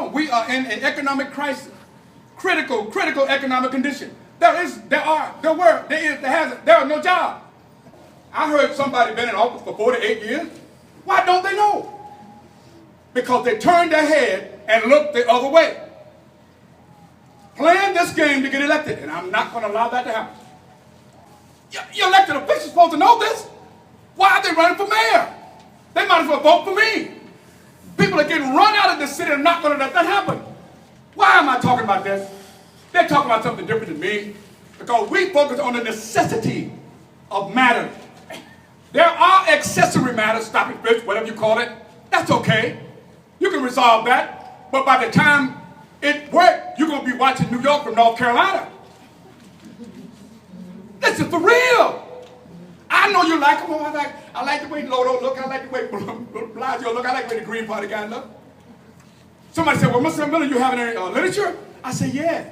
No, we are in an economic crisis. Critical economic condition. There are no jobs. I heard somebody been in office for 48 years. Why don't they know? Because they turned their head and looked the other way. Playing this game to get elected, and I'm not going to allow that to happen. Your elected officials supposed to know this. Why are they running for mayor? They might as well vote for me. People are getting run out of this city and not going to let that happen. Why am I talking about this? They're talking about something different than me because we focus on the necessity of matters. There are accessory matters, stop and frisk, whatever you call it. That's okay. You can resolve that. But by the time it works, you're going to be watching New York from North Carolina. This is for real. I know you like them. I like the way Lodo look. I like the way Blasio look. I like the way the Green Party guy look. Somebody said, well, Mr. Miller, you have any literature? I said, yeah.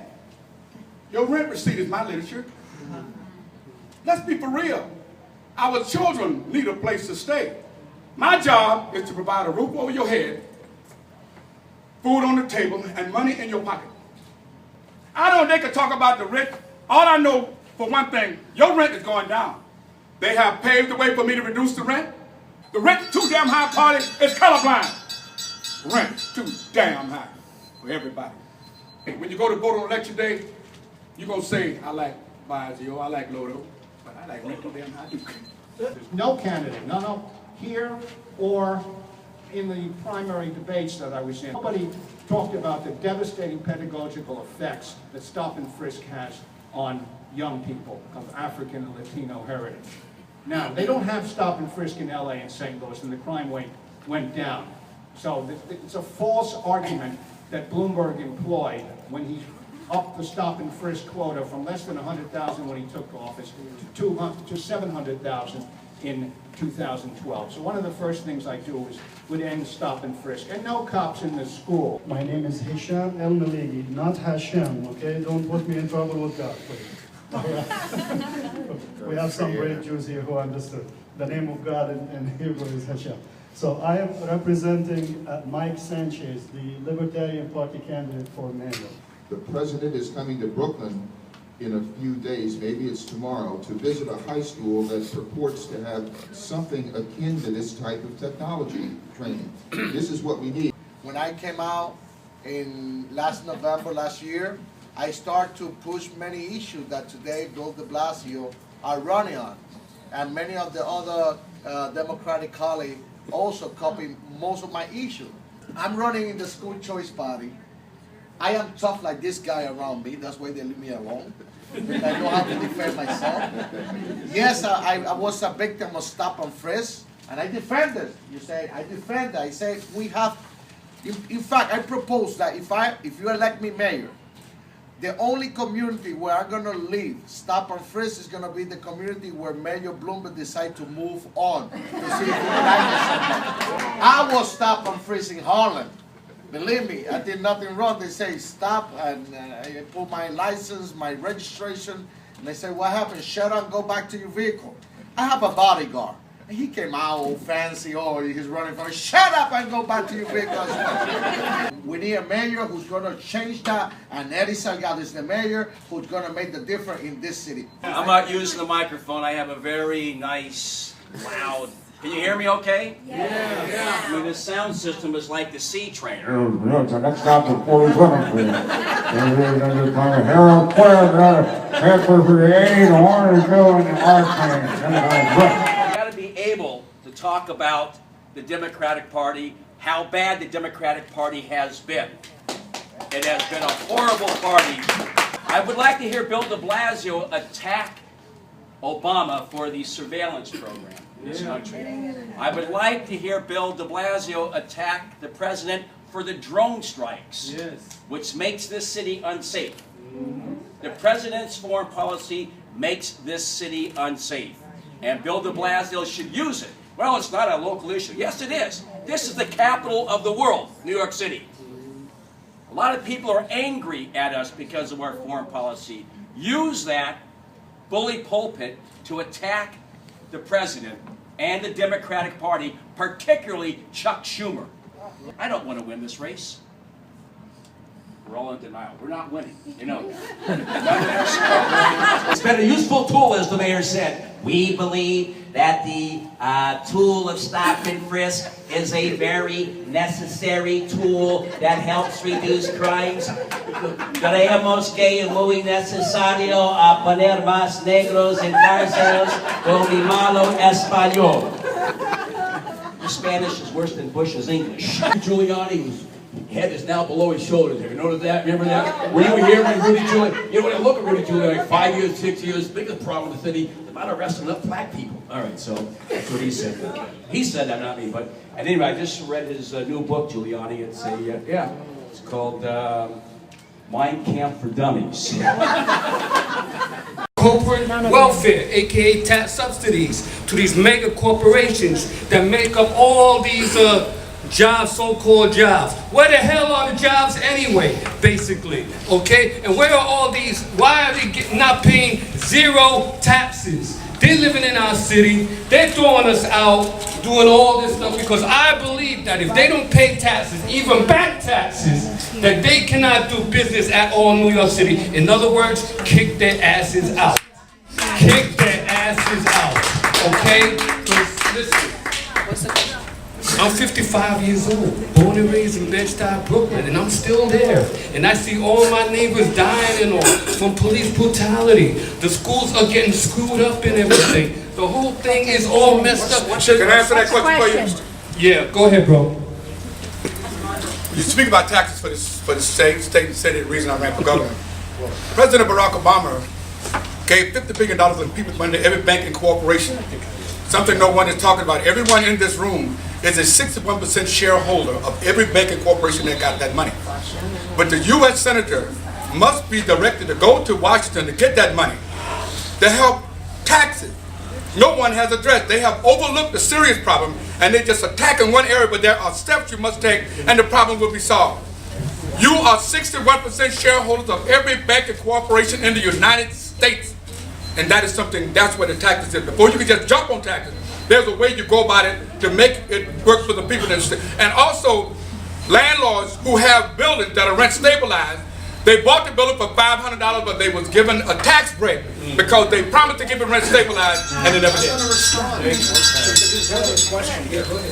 Your rent receipt is my literature. Let's be for real. Our children need a place to stay. My job is to provide a roof over your head, food on the table, and money in your pocket. I know they could talk about the rent. All I know, for one thing, your rent is going down. They have paved the way for me to reduce the rent. The rent's too damn high, party. It's colorblind. Rent's too damn high for everybody. When you go to vote on election day, you're going to say, I like Blasio, I like Lodo, but I like rent too damn high too. No candidate, no, here or in the primary debates that I was in, nobody talked about the devastating pedagogical effects that stop and frisk has on young people of African and Latino heritage. Now, they don't have stop and frisk in LA and St. Louis, and the crime went down. So it's a false argument that Bloomberg employed when he upped the stop and frisk quota from less than 100,000 when he took office to 700,000 in 2012. So one of the first things I do would end stop and frisk, and no cops in the school. My name is Hisham El Maligi, not Hashem, okay? Don't put me in trouble with God, please. We have some great Jews here who understood. The name of God in Hebrew is Hashem. So I am representing Mike Sanchez, the Libertarian Party candidate for mayor. The president is coming to Brooklyn in a few days, maybe it's tomorrow, to visit a high school that purports to have something akin to this type of technology training. This is what we need. When I came out in November last year, I started to push many issues that today Bill de Blasio are running on. And many of the other Democratic colleagues also copy most of my issues. I'm running in the school choice party. I am tough like this guy around me. That's why they leave me alone. I know how to defend myself. Yes, I was a victim of stop and frisk, and I defended. You say I defend. I say we have. In fact, I propose that if you elect me mayor, the only community where I'm gonna leave stop and frisk is gonna be the community where Mayor Bloomberg decide to move on to see if he likes something. I was stop and frisk in Harlem. Believe me, I did nothing wrong. They say stop, and I pull my license, my registration, and they say, what happened? Shut up and go back to your vehicle. I have a bodyguard. And he came out all fancy, he's running for shut up and go back to your vehicle as well. We need a mayor who's going to change that, and Eddie Salgado is the mayor who's going to make the difference in this city. I'm not using the microphone. I have a very nice, loud. Can you hear me okay? Yeah. I mean, this sound system is like the C train. Next stop is 47th Street. Harold Clare, for the 8, orange go in the R train. You got to be able to talk about the Democratic Party, how bad the Democratic Party has been. It has been a horrible party. I would like to hear Bill de Blasio attack Obama for the surveillance program in this country. I would like to hear Bill de Blasio attack the president for the drone strikes, which makes this city unsafe. The president's foreign policy makes this city unsafe, and Bill de Blasio should use it. Well, it's not a local issue. Yes, it is. This is the capital of the world, New York City. A lot of people are angry at us because of our foreign policy. Use that bully pulpit to attack the president and the Democratic Party, particularly Chuck Schumer. I don't want to win this race. We're all in denial. We're not winning. You know that. It's been a useful tool, as the mayor said. We believe that the tool of stop and frisk is a very necessary tool that helps reduce crimes. Creemos que es muy necesario poner más negros en cárceles con mi malo español. Your Spanish is worse than Bush's English. Giuliani's head is now below his shoulders. Have you noticed that? Remember that? Were you here when Rudy Giuliani? You know, when I look at Rudy Giuliani, like 5 years, 6 years, biggest problem in the city, the amount of arresting enough black people. All right, so that's what he said. He said that, not me. But anyway, I just read his new book, Giuliani. It's it's called Mein Kampf for Dummies. Corporate welfare, aka tax subsidies, to these mega corporations that make up all these jobs, so-called jobs. Where the hell are the jobs anyway, basically, okay? And where are all these, why are they not paying zero taxes? They're living in our city, they're throwing us out, doing all this stuff, because I believe that if they don't pay taxes, even back taxes, that they cannot do business at all in New York City. In other words, kick their asses out. Kick their asses out, okay? Because listen, I'm 55 years old, born and raised in Bed-Stuy, Brooklyn, and I'm still there. And I see all my neighbors dying and all from police brutality. The schools are getting screwed up and everything. The whole thing is all messed up. Can I answer that question for you? Yeah, go ahead, bro. You speak about taxes for the state the reason I ran for governor. President Barack Obama gave $50 billion of people's money to every bank and corporation. Something no one is talking about. Everyone in this room is a 61% shareholder of every bank and corporation that got that money. But the U.S. Senator must be directed to go to Washington to get that money to help tax it. No one has addressed. They have overlooked the serious problem and they just attack in one area, but there are steps you must take and the problem will be solved. You are 61% shareholders of every bank and corporation in the United States. And that is something, that's where the taxes is. Before you can just jump on taxes, there's a way you go about it to make it work for the people in the state. And also, landlords who have buildings that are rent stabilized, they bought the building for $500, but they was given a tax break because they promised to keep it rent stabilized and they never did.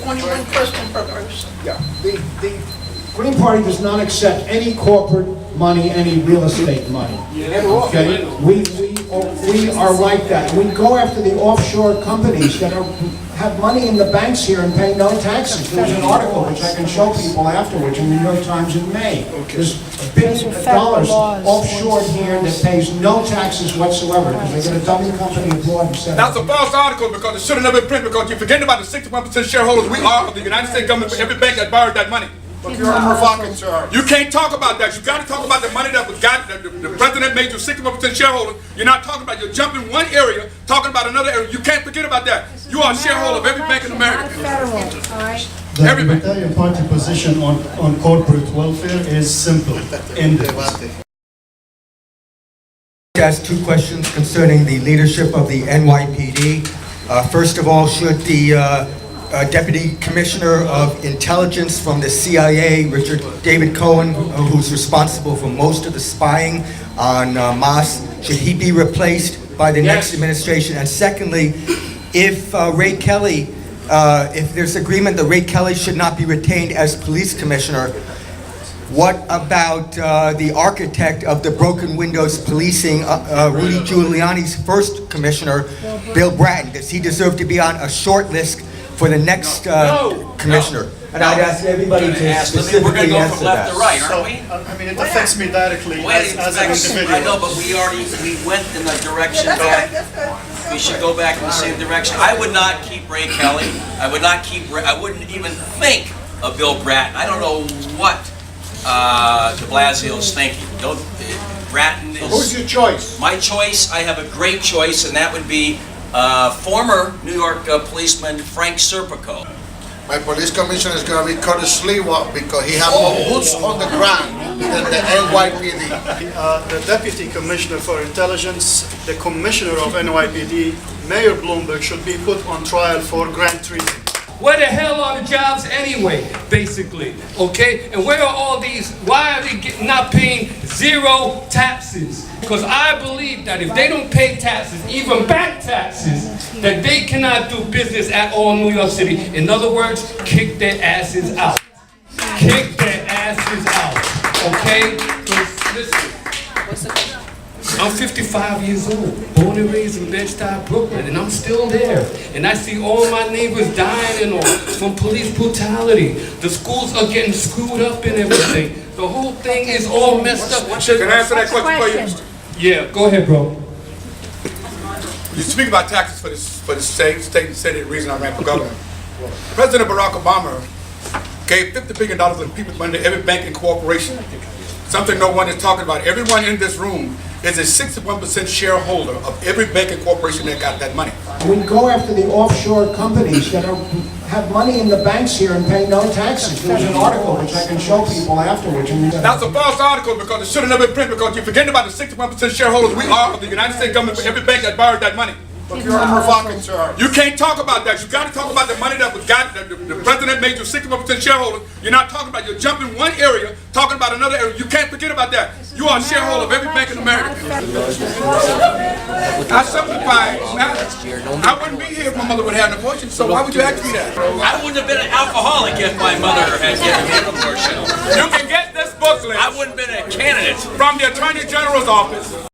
One question per person. Yeah. The Green Party does not accept any corporate money, any real estate money. Okay? We are like that. We go after the offshore companies that have money in the banks here and pay no taxes. There's an article which I can show people afterwards in the New York Times in May. There's billions of dollars offshore here that pays no taxes whatsoever because they get a dummy company abroad and set up. That's a false article because it should have never been printed because you're forgetting about the 61% shareholders we are of the United States government for every bank that borrowed that money. You're provocateur. You can't talk about that. You got to talk about the money that was got. The president made you 61% shareholder. You're not talking about. You're jumping one area, talking about another area. You can't forget about that. You are a shareholder of every bank in America. The Libertarian Party position on corporate welfare is simple. End it. Ask two questions concerning the leadership of the NYPD. First of all, should the Deputy Commissioner of Intelligence from the CIA, David Cohen, who's responsible for most of the spying on Moss, should he be replaced by the next administration? And secondly, if Ray Kelly, if there's agreement that Ray Kelly should not be retained as police commissioner, what about the architect of the broken windows policing, Rudy Giuliani's first commissioner, Bill Bratton? Does he deserve to be on a short list for the next commissioner? And I'd ask everybody to specifically answer that. We're going to go from left to right, aren't we? I mean, it affects me directly as an individual. I know, but we went in the direction back. We should go back in the same direction. I would not keep Ray Kelly. I wouldn't even think of Bill Bratton. I don't know what de Blasio's thinking. Bratton is... Who's your choice? My choice, I have a great choice, and that would be former New York policeman Frank Serpico. My police commissioner is going to be Curtis Lewa because he has more boots on the ground than the NYPD. The Deputy Commissioner for Intelligence, the Commissioner of NYPD, Mayor Bloomberg, should be put on trial for grand treason. Where the hell are the jobs anyway, basically, okay? And where are all these, why are they not paying zero taxes? Because I believe that if they don't pay taxes, even back taxes, that they cannot do business at all in New York City. In other words, kick their asses out. Kick their asses out, okay? Listen, I'm 55 years old, born and raised in Bed-Stuy, Brooklyn, and I'm still there. And I see all my neighbors dying and all from police brutality. The schools are getting screwed up and everything. The whole thing is all messed up. Can I answer that question for you? Yeah, go ahead, bro. You speak about taxes for the state and city, the reason I ran for governor. President Barack Obama gave $50 billion of people's money to every banking corporation. Something no one is talking about. Everyone in this room is a 61% shareholder of every banking corporation that got that money. We go after the offshore companies that have money in the banks here and pay no taxes. There's an article which I can show people afterwards. That's a false article because it should have never been printed because you're forgetting about the 61% shareholders we are of the United States government for every bank that borrowed that money. You can't talk about that. You got to talk about the money that was got. The president made you 61% shareholders. You're not talking about. You're jumping one area, talking about another area. You can't forget about that. You are a shareholder of every bank in America. I simplify. I wouldn't be here if my mother would have had an abortion. So why would you ask me that? I wouldn't have been an alcoholic if my mother had given me an abortion. You can get this booklet. I wouldn't have been a candidate. From the Attorney General's office.